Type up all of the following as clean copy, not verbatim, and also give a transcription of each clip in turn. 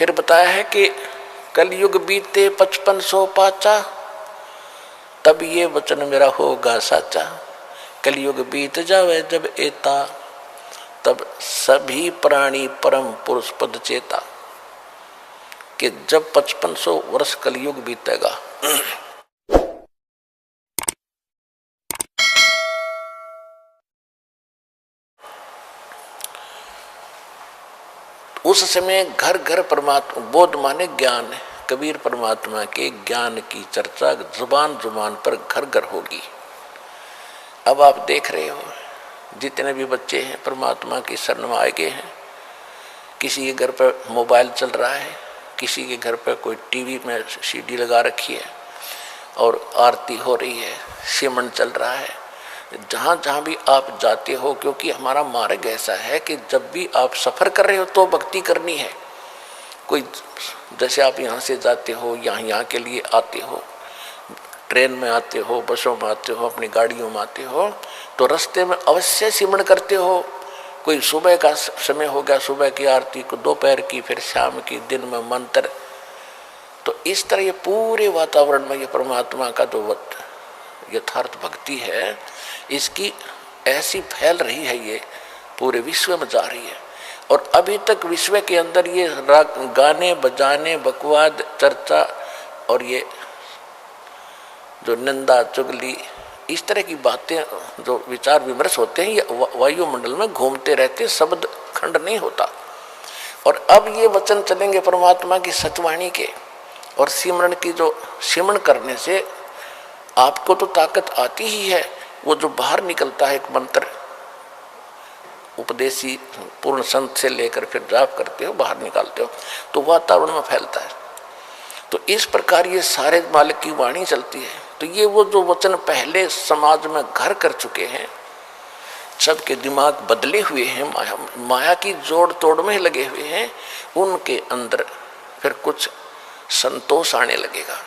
फिर बताया है कि कलयुग बीते 5500 पाचा, तब ये वचन मेरा होगा साचा। कलयुग बीत जावे जब एता, तब सभी प्राणी परम पुरुष पद चेता। कि जब 5500 वर्ष कलयुग बीतेगा उस समय घर घर परमात्मा, बोध माने ज्ञान, कबीर परमात्मा के ज्ञान की चर्चा जुबान जुबान पर घर घर होगी। अब आप देख रहे हो जितने भी बच्चे हैं परमात्मा की शरण में आए गए हैं, किसी के घर पर मोबाइल चल रहा है, किसी के घर पर कोई टीवी में सीडी लगा रखी है और आरती हो रही है, सिमरन चल रहा है। जहाँ जहाँ भी आप जाते हो, क्योंकि हमारा मार्ग ऐसा है कि जब भी आप सफ़र कर रहे हो तो भक्ति करनी है। कोई जैसे आप यहाँ से जाते हो, यहाँ के लिए आते हो, ट्रेन में आते हो, बसों में आते हो, अपनी गाड़ियों में आते हो, तो रास्ते में अवश्य सिमरन करते हो। कोई सुबह का समय हो गया, सुबह की आरती को, दोपहर की, फिर शाम की, दिन में मंत्र। तो इस तरह ये पूरे वातावरण में ये परमात्मा का जो यथार्थ भक्ति है, इसकी ऐसी फैल रही है, ये पूरे विश्व में जा रही है। और अभी तक विश्व के अंदर ये गाने बजाने, बकवाद, चर्चा और ये जो निंदा चुगली, इस तरह की बातें, जो विचार विमर्श होते हैं, ये वायुमंडल में घूमते रहते, शब्द खंड नहीं होता। और अब ये वचन चलेंगे परमात्मा की सचवाणी के, और सिमरन की, जो सिमरन करने से आपको तो ताकत आती ही है। वो जो बाहर निकलता है एक मंत्र, उपदेशी पूर्ण संत से लेकर फिर जाप करते हो, बाहर निकालते हो, तो वातावरण में फैलता है। तो इस प्रकार ये सारे मालिक की वाणी चलती है। तो ये वो जो वचन पहले समाज में घर कर चुके हैं, सबके दिमाग बदले हुए हैं, माया की जोड़ तोड़ में लगे हुए हैं, उनके अंदर फिर कुछ संतोष आने लगेगा।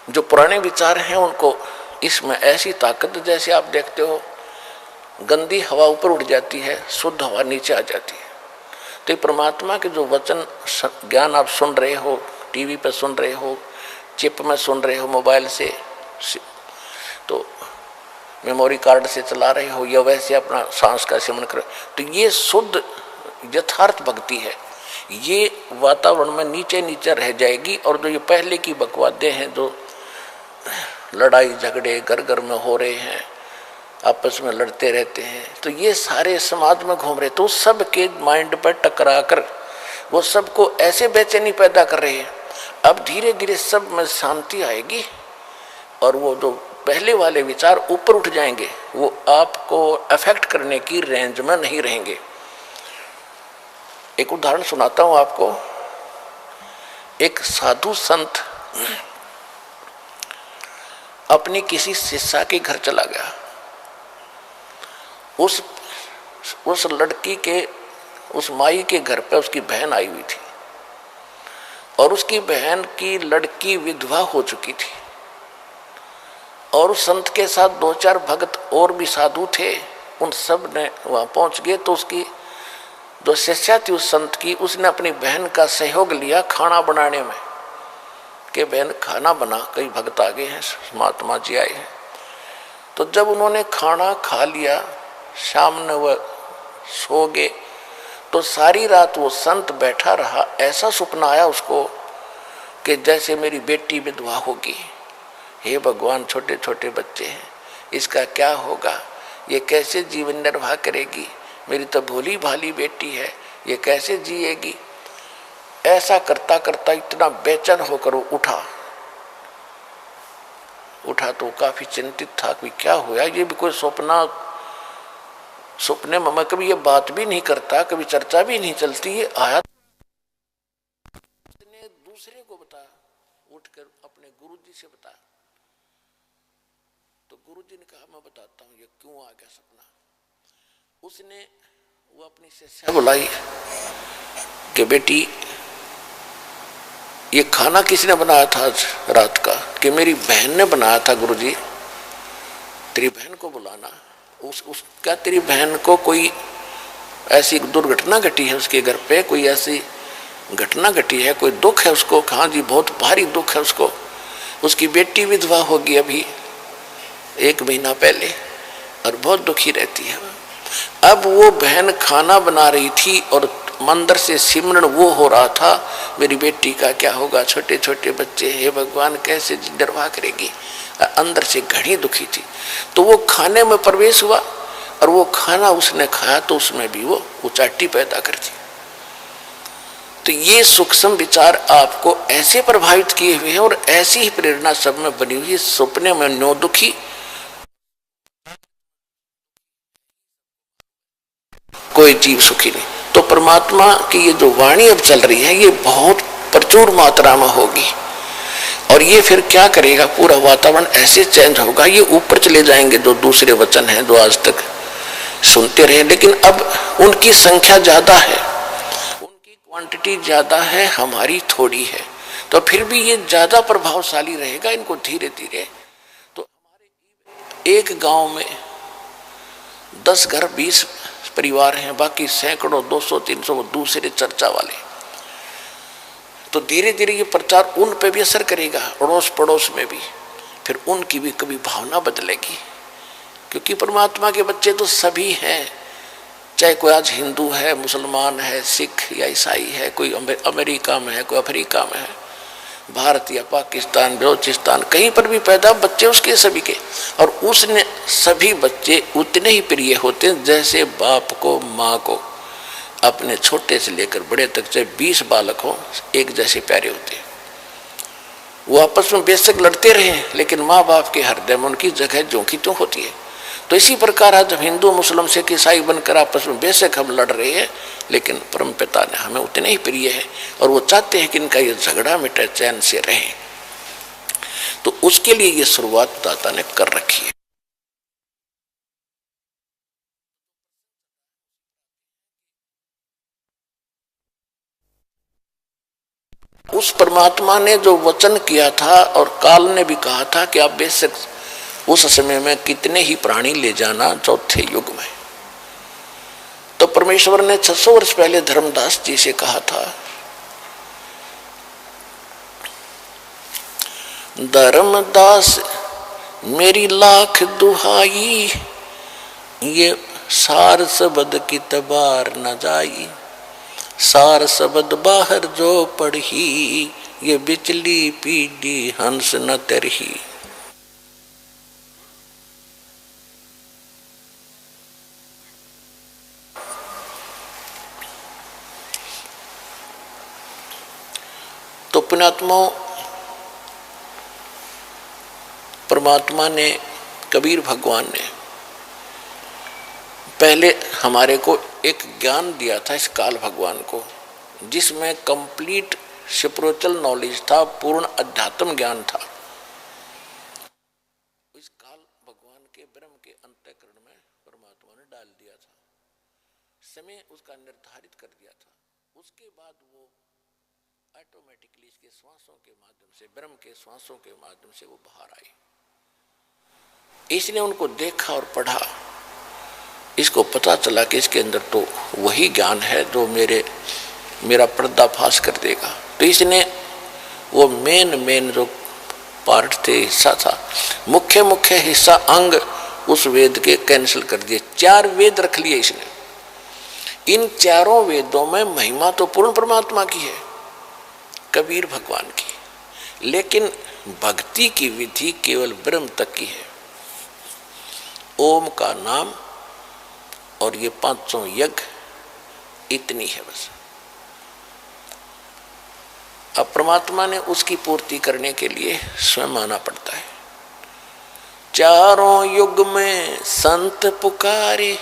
जो पुराने विचार हैं उनको इसमें ऐसी ताकत, जैसे आप देखते हो गंदी हवा ऊपर उठ जाती है, शुद्ध हवा नीचे आ जाती है। तो परमात्मा के जो वचन ज्ञान आप सुन रहे हो, टीवी पर सुन रहे हो, चिप में सुन रहे हो, मोबाइल से, तो मेमोरी कार्ड से चला रहे हो, या वैसे अपना सांस का सिमरन करो, तो ये शुद्ध यथार्थ भक्ति है। ये वातावरण में नीचे नीचे रह जाएगी। और जो ये पहले की बकवादें हैं, जो लड़ाई झगड़े घर घर में हो रहे हैं, आपस में लड़ते रहते हैं, तो ये सारे समाज में घूम रहे, तो सबके माइंड पर टकरा कर वो सबको ऐसे बेचैनी पैदा कर रहे हैं। अब धीरे धीरे सब में शांति आएगी और वो जो पहले वाले विचार ऊपर उठ जाएंगे, वो आपको अफेक्ट करने की रेंज में नहीं रहेंगे। एक उदाहरण सुनाता हूं आपको। एक साधु संत अपनी किसी शिष्या के घर चला गया। उस लड़की के, उस माई के घर पे उसकी बहन आई हुई थी, और उसकी बहन की लड़की विधवा हो चुकी थी। और उस संत के साथ 2-4 भक्त और भी साधु थे, उन सब ने वहां पहुंच गए। तो उसकी जो शिष्या थी उस संत की, उसने अपनी बहन का सहयोग लिया खाना बनाने में, कि बहन खाना बना, कई भक्त आ गए हैं, महात्मा जी आए हैं। तो जब उन्होंने खाना खा लिया, शाम में वह सो गए, तो सारी रात वो संत बैठा रहा। ऐसा सपना आया उसको कि जैसे मेरी बेटी विधवा होगी, हे भगवान, छोटे छोटे बच्चे हैं, इसका क्या होगा, ये कैसे जीवन निर्वाह करेगी, मेरी तो भोली भाली बेटी है, ये कैसे जिएगी। ऐसा करता करता इतना बेचैन होकर वो उठा तो काफी चिंतित था कि क्या हुआ, ये भी कोई सपने में मैं कभी ये बात भी नहीं करता, कभी चर्चा भी नहीं चलती, ये आया। उसने दूसरे को बताया, उठकर अपने गुरुजी से बताया। तो गुरुजी ने कहा मैं बताता हूँ ये क्यों आ गया सपना। उसने वो अपनी शिष्या बुलाई कि बेटी ये खाना किसने बनाया था आज रात का, कि मेरी बहन ने बनाया था गुरुजी, तेरी बहन को बुलाना। क्या तेरी बहन को कोई ऐसी एक दुर्घटना घटी है उसके घर पे, कोई ऐसी घटना घटी है, कोई दुख है उसको, हाँ जी बहुत भारी दुख है उसको। उसकी बेटी विधवा होगी अभी 1 महीना पहले और बहुत दुखी रहती है। अब वो बहन खाना बना रही थी और मंदिर से सिमरन वो हो रहा था, मेरी बेटी का क्या होगा, छोटे छोटे बच्चे, हे भगवान कैसे निर्वाह करेगी। अंदर से घड़ी दुखी थी। तो वो खाने में प्रवेश हुआ और वो खाना उसने खाया तो उसमें भी वो उचाटी पैदा कर दी। तो ये सूक्ष्म विचार आपको ऐसे प्रभावित किए हुए हैं और ऐसी ही प्रेरणा सब में बनी हुई है। सपने में नो दुखी, कोई जीव सुखी नहीं। तो परमात्मा की ये जो वाणी अब चल रही है ये बहुत प्रचुर मात्रा में होगी और ये फिर क्या करेगा, पूरा वातावरण ऐसे चेंज होगा। ये ऊपर चले जाएंगे जो दूसरे वचन हैं जो आज तक सुनते रहे, लेकिन अब उनकी संख्या ज्यादा है, उनकी क्वांटिटी ज्यादा है, हमारी थोड़ी है। तो फिर भी ये ज्यादा प्रभावशाली रहेगा इनको धीरे धीरे। तो हमारे एक गांव में 10 घर 20 परिवार हैं, बाकी सैकड़ों 200-300 वो दूसरे चर्चा वाले। तो धीरे धीरे ये प्रचार उन पे भी असर करेगा, अड़ोस पड़ोस में भी, फिर उनकी भी कभी भावना बदलेगी। क्योंकि परमात्मा के बच्चे तो सभी हैं, चाहे कोई आज हिंदू है, मुसलमान है, सिख या ईसाई है, कोई अमेरिका में है, कोई अफ्रीका में है, भारत या पाकिस्तान, बलोचिस्तान, कहीं पर भी पैदा बच्चे उसके सभी के। और उसने सभी बच्चे उतने ही प्रिय होते हैं जैसे बाप को माँ को अपने छोटे से लेकर बड़े तक चाहे 20 बालक हो एक जैसे प्यारे होते हैं। वो आपस में बेशक लड़ते रहे लेकिन माँ बाप के हृदय में उनकी जगह ज्यों की त्यों होती है। तो इसी प्रकार आज जब हिंदू मुस्लिम सिख ईसाई बनकर आपस में बेशक हम लड़ रहे हैं लेकिन परमपिता ने हमें उतने ही प्रिय है और वो चाहते हैं कि इनका ये झगड़ा मिटे, चैन से रहे। तो उसके लिए ये शुरुआत दाता ने कर रखी है। उस परमात्मा ने जो वचन किया था और काल ने भी कहा था कि आप बेशक उस समय में कितने ही प्राणी ले जाना चौथे युग में, तो परमेश्वर ने 600 वर्ष पहले धर्मदास जी से कहा था, धर्मदास मेरी लाख दुहाई, ये सार शब्द की तबार न जाई, सार शब्द बाहर जो पढ़ी, ये बिचली पीढ़ी हंस न तरही। तो पुण्यात्मा परमात्मा ने, कबीर भगवान ने पहले हमारे को एक ज्ञान दिया था इस काल भगवान को, जिसमें कंप्लीट स्पिरिचुअल नॉलेज था, पूर्ण अध्यात्म ज्ञान था। इस काल भगवान के ब्रह्म के अंतःकरण में परमात्मा ने डाल दिया था, समय उसका निर्धारित कर दिया था। उसके बाद वो ऑटोमेटिकली इसके श्वासों के माध्यम से, ब्रह्म के श्वासों के माध्यम से वो बाहर आई। इसने उनको देखा और पढ़ा, इसको पता चला कि इसके अंदर तो वही ज्ञान है जो मेरा पर्दाफाश कर देगा। तो इसने वो मेन जो पार्ट थे, हिस्सा था, मुख्य हिस्सा अंग उस वेद के कैंसिल कर दिए। 4 वेद रख लिए इसने। इन चारों वेदों में महिमा तो पूर्ण परमात्मा की है, कबीर भगवान की, लेकिन भक्ति की विधि केवल ब्रह्म तक की है। ओम का नाम और ये 500 यज्ञ, इतनी है बस। अब परमात्मा ने उसकी पूर्ति करने के लिए स्वयं आना पड़ता है। चारों युग में संत पुकारे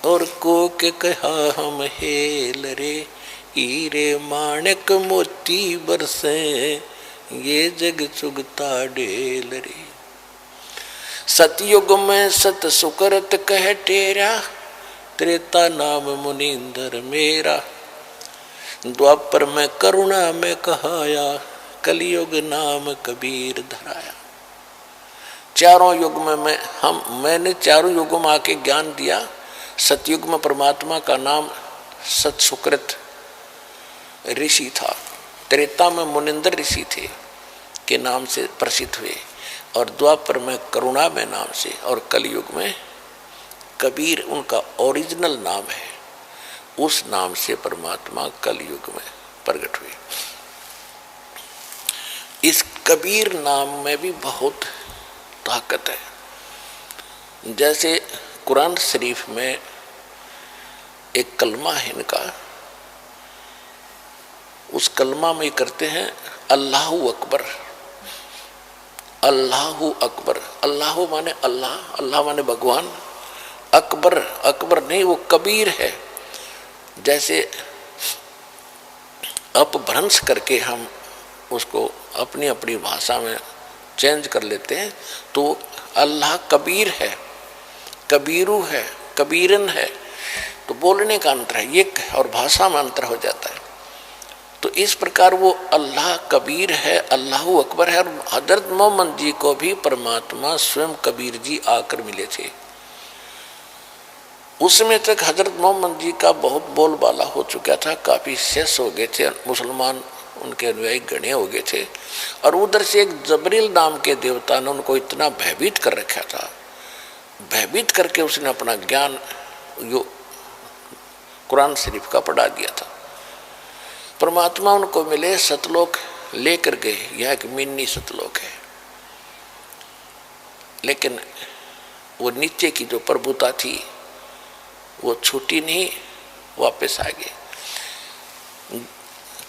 और को के कहा हम हेल रे, हीरे माणिक मोती बरसे ये जग चुगता ढेल रे। सतयुग में सत सुकरत कह टेरा, त्रेता नाम मुनींद्र मेरा, द्वापर में करुणा में कहाया, कलयुग नाम कबीर धराया। चारों युग में मैंने चारों युगों में आके ज्ञान दिया सतयुग में परमात्मा का नाम सतसुकृत ऋषि था, त्रेता में मुनिंदर ऋषि थे के नाम से प्रसिद्ध हुए, और द्वापर में करुणामय नाम से, और कलयुग में कबीर उनका ओरिजिनल नाम है, उस नाम से परमात्मा कलयुग में प्रकट हुए। इस कबीर नाम में भी बहुत ताकत है। जैसे कुरान शरीफ में एक कलमा है इनका, उस कलमा में करते हैं अल्लाहु अकबर। अल्लाहु अकबर, अल्लाह माने अल्लाह, अल्लाह माने भगवान, अकबर अकबर नहीं, वो कबीर है। जैसे अपभ्रंश करके हम उसको अपनी अपनी भाषा में चेंज कर लेते हैं, तो अल्लाह कबीर है, कबीरू है, कबीरन है, तो बोलने का अंतर है ये, और भाषा में अंतर हो जाता है। तो इस प्रकार वो अल्लाह कबीर है, अल्लाहु अकबर है। और हजरत मोहम्मद जी को भी परमात्मा स्वयं कबीर जी आकर मिले थे। उसमें तक हजरत मोहम्मद जी का बहुत बोलबाला हो चुका था, काफी शेष हो गए थे, मुसलमान उनके अनुयायी गणे हो गए थे। और उधर से एक जबरील नाम के देवता ने उनको इतना भयभीत कर रखा था, भयभीत करके उसने अपना ज्ञान जो कुरान शरीफ का पढ़ा दिया था। परमात्मा उनको मिले, सतलोक लेकर गए, यह एक मिनी सतलोक है, लेकिन वो नीचे की जो प्रभुता थी वो छूटी नहीं, वापस आ गए।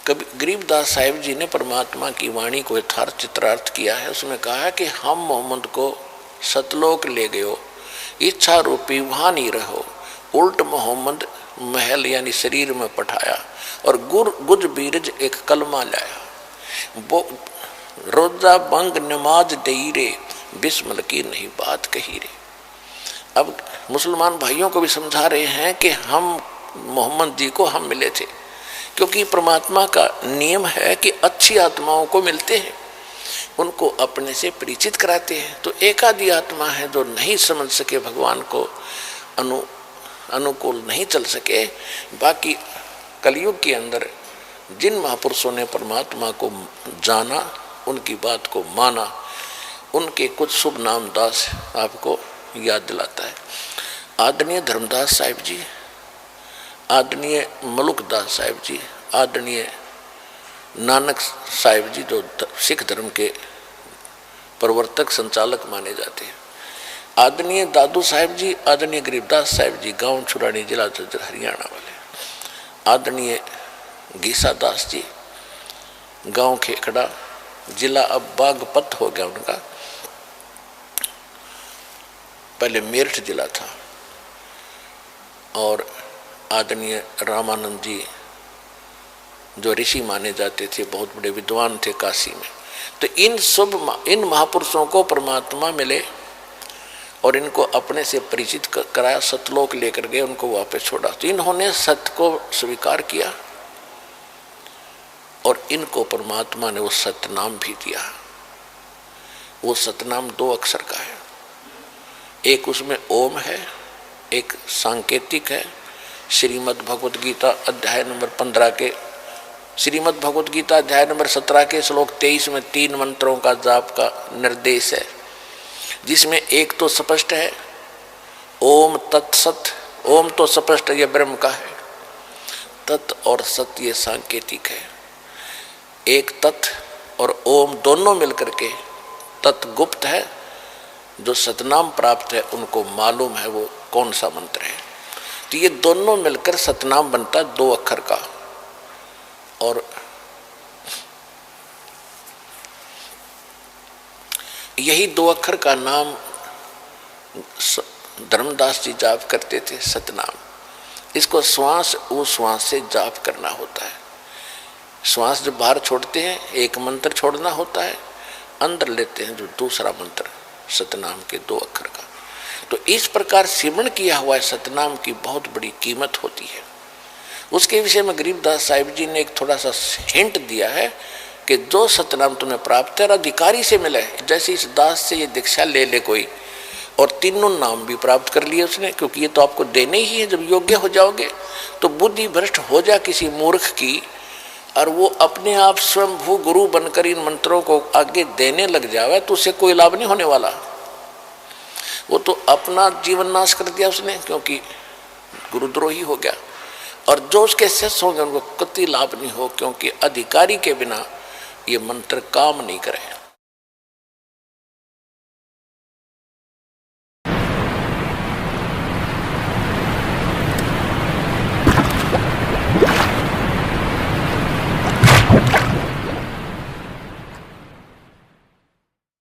कभी गरीबदास साहिब जी ने परमात्मा की वाणी को यथार्थ चित्रार्थ किया है। उसमें कहा कि हम मोहम्मद को सतलोक ले गए, इच्छा रूपी वहाँ नहीं रहो, उल्ट मोहम्मद महल यानी शरीर में पठाया, और गुज बीरज एक कलमा लाया, वो रोजा बंग नमाज दई रे, बिस्मिल की नहीं बात कही रे। अब मुसलमान भाइयों को भी समझा रहे हैं कि हम मोहम्मद जी को हम मिले थे, क्योंकि परमात्मा का नियम है कि अच्छी आत्माओं को मिलते हैं, उनको अपने से परिचित कराते हैं। तो एक आधी आत्मा है जो नहीं समझ सके, भगवान को अनुकूल नहीं चल सके। बाकी कलयुग के अंदर जिन महापुरुषों ने परमात्मा को जाना, उनकी बात को माना, उनके कुछ शुभ नाम दास आपको याद दिलाता है। आदरणीय धर्मदास साहिब जी, आदरणीय मलुकदास साहिब जी, आदरणीय नानक साहिब जी जो सिख धर्म के प्रवर्तक संचालक माने जाते हैं, आदरणीय दादू साहिब जी, आदरणीय गरीबदास साहिब जी, गांव छुरानी जिला झज्जर हरियाणा वाले, आदरणीय गीसा दास जी, गांव खेखड़ा जिला अब बागपत हो गया उनका, पहले मेरठ जिला था, और आदरणीय रामानंद जी जो ऋषि माने जाते थे, बहुत बड़े विद्वान थे काशी में। तो इन महापुरुषों को परमात्मा मिले और इनको अपने से परिचित कराया, सतलोक लेकर गए, उनको वापस छोड़ा। तो इन्होंने सत्य को स्वीकार किया और इनको परमात्मा ने वो सतनाम भी दिया। वो सतनाम 2 अक्षर का है, एक उसमें ओम है, एक सांकेतिक है। श्रीमद् भगवत गीता अध्याय नंबर 15 के, श्रीमद् भगवत गीता अध्याय नंबर 17 के श्लोक 23 में 3 मंत्रों का जाप का निर्देश है, जिसमें एक तो स्पष्ट है ओम तत्सत। ओम तो स्पष्ट ये ब्रह्म का है, तत् और सत ये सांकेतिक है। एक तत् और ओम दोनों मिलकर के, तत् गुप्त है, जो सतनाम प्राप्त है उनको मालूम है वो कौन सा मंत्र है। तो ये दोनों मिलकर सतनाम बनता है 2 अक्षर का। और यही 2 अक्षर का नाम धर्मदास जी जाप करते थे, सतनाम। इसको श्वास उश्वास से जाप करना होता है। श्वास जब बाहर छोड़ते हैं एक मंत्र छोड़ना होता है, अंदर लेते हैं जो दूसरा मंत्र सतनाम के 2 अक्षर का। तो इस प्रकार सिमरण किया हुआ है सतनाम की बहुत बड़ी कीमत होती है। उसके विषय में गरीबदास साहिब जी ने एक थोड़ा सा हिंट दिया है कि जो सतनाम तुम्हें प्राप्त है अधिकारी से मिले, जैसे इस दास से ये दीक्षा ले ले कोई, और तीनों नाम भी प्राप्त कर लिए उसने, क्योंकि ये तो आपको देने ही है। जब योग्य हो जाओगे तो बुद्धि भ्रष्ट हो जा किसी मूर्ख की, और वो अपने आप स्वयंभू गुरु बनकर इन मंत्रों को आगे देने लग जावे, तो उससे कोई लाभ नहीं होने वाला। वो तो अपना जीवन नाश कर दिया उसने, क्योंकि गुरुद्रोही हो गया। और जो उसके शिष्य होंगे उनको कतई लाभ नहीं हो, क्योंकि अधिकारी के बिना ये मंत्र काम नहीं करे।